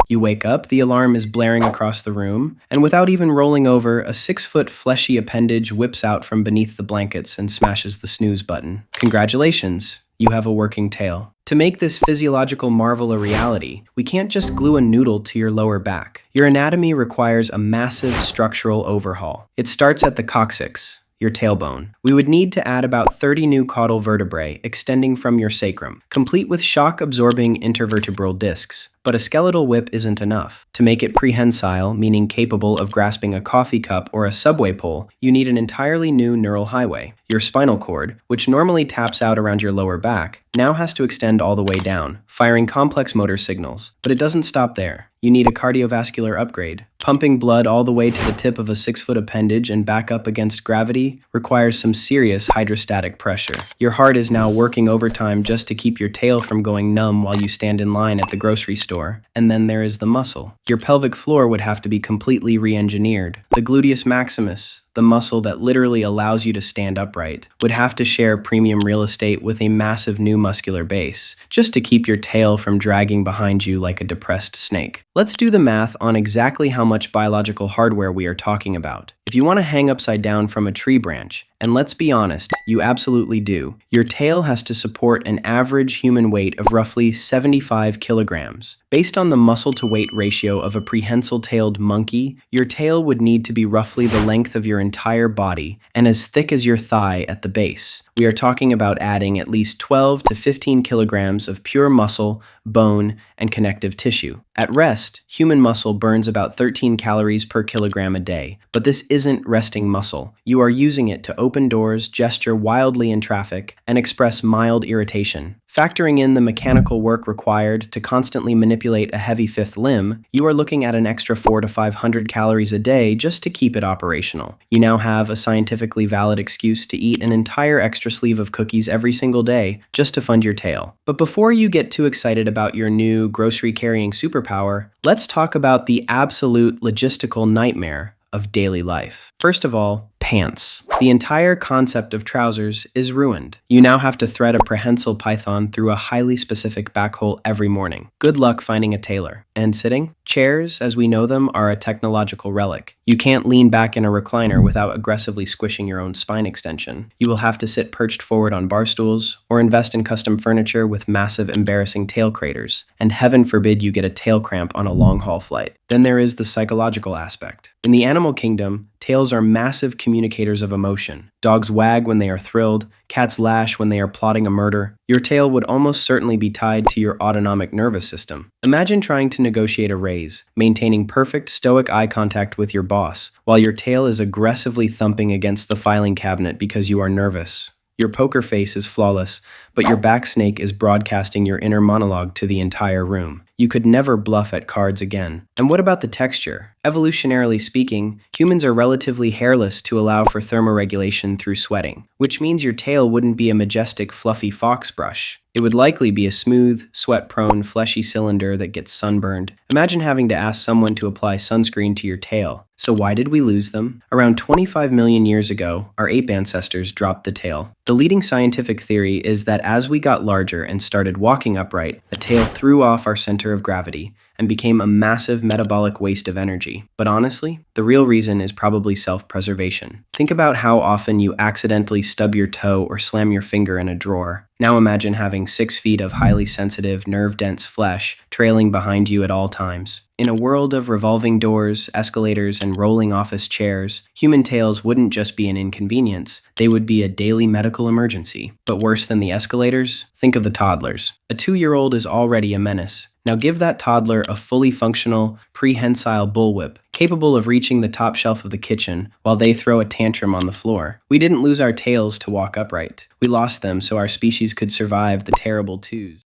You wake up, the alarm is blaring across the room, and without even rolling over, a 6-foot fleshy appendage whips out from beneath the blankets and smashes the snooze button. Congratulations, you have a working tail. To make this physiological marvel a reality, we can't just glue a noodle to your lower back. Your anatomy requires a massive structural overhaul. It starts at the coccyx, your tailbone. We would need to add about 30 new caudal vertebrae extending from your sacrum, complete with shock-absorbing intervertebral discs. But a skeletal whip isn't enough. To make it prehensile, meaning capable of grasping a coffee cup or a subway pole, you need an entirely new neural highway. Your spinal cord, which normally taps out around your lower back, now has to extend all the way down, firing complex motor signals. But it doesn't stop there. You need a cardiovascular upgrade. Pumping blood all the way to the tip of a 6-foot appendage and back up against gravity requires some serious hydrostatic pressure. Your heart is now working overtime just to keep your tail from going numb while you stand in line at the grocery store. And then there is the muscle. Your pelvic floor would have to be completely re-engineered. The gluteus maximus, the muscle that literally allows you to stand upright, would have to share premium real estate with a massive new muscular base, just to keep your tail from dragging behind you like a depressed snake. Let's do the math on exactly how much biological hardware we are talking about. If you want to hang upside down from a tree branch, and let's be honest, you absolutely do, your tail has to support an average human weight of roughly 75 kilograms. Based on the muscle-to-weight ratio of a prehensile-tailed monkey, your tail would need to be roughly the length of your entire body and as thick as your thigh at the base. We are talking about adding at least 12 to 15 kilograms of pure muscle, bone, and connective tissue. At rest, human muscle burns about 13 calories per kilogram a day, but this isn't resting muscle. You are using it to open doors, gesture wildly in traffic, and express mild irritation. Factoring in the mechanical work required to constantly manipulate a heavy fifth limb, you are looking at an extra 400 to 500 calories a day just to keep it operational. You now have a scientifically valid excuse to eat an entire extra sleeve of cookies every single day just to fund your tail. But before you get too excited about your new grocery-carrying superpower, let's talk about the absolute logistical nightmare of daily life. First of all, pants. The entire concept of trousers is ruined. You now have to thread a prehensile python through a highly specific back hole every morning. Good luck finding a tailor. And sitting? Chairs, as we know them, are a technological relic. You can't lean back in a recliner without aggressively squishing your own spine extension. You will have to sit perched forward on bar stools, or invest in custom furniture with massive embarrassing tail craters. And heaven forbid you get a tail cramp on a long-haul flight. Then there is the psychological aspect. In the animal kingdom, tails are massive communicators of emotion. Dogs wag when they are thrilled, cats lash when they are plotting a murder. Your tail would almost certainly be tied to your autonomic nervous system. Imagine trying to negotiate a raise, maintaining perfect stoic eye contact with your boss, while your tail is aggressively thumping against the filing cabinet because you are nervous. Your poker face is flawless, but your back snake is broadcasting your inner monologue to the entire room. You could never bluff at cards again. And what about the texture? Evolutionarily speaking, humans are relatively hairless to allow for thermoregulation through sweating, which means your tail wouldn't be a majestic, fluffy fox brush. It would likely be a smooth, sweat-prone, fleshy cylinder that gets sunburned. Imagine having to ask someone to apply sunscreen to your tail. So why did we lose them? Around 25 million years ago, our ape ancestors dropped the tail. The leading scientific theory is that as we got larger and started walking upright, the tail threw off our center of gravity and became a massive metabolic waste of energy. But honestly, the real reason is probably self-preservation. Think about how often you accidentally stub your toe or slam your finger in a drawer. Now imagine having 6 feet of highly sensitive, nerve-dense flesh trailing behind you at all times. In a world of revolving doors, escalators, and rolling office chairs, human tails wouldn't just be an inconvenience, they would be a daily medical emergency. But worse than the escalators? Think of the toddlers. A 2-year-old is already a menace. Now give that toddler a fully functional, prehensile bullwhip, capable of reaching the top shelf of the kitchen while they throw a tantrum on the floor. We didn't lose our tails to walk upright. We lost them so our species could survive the terrible twos.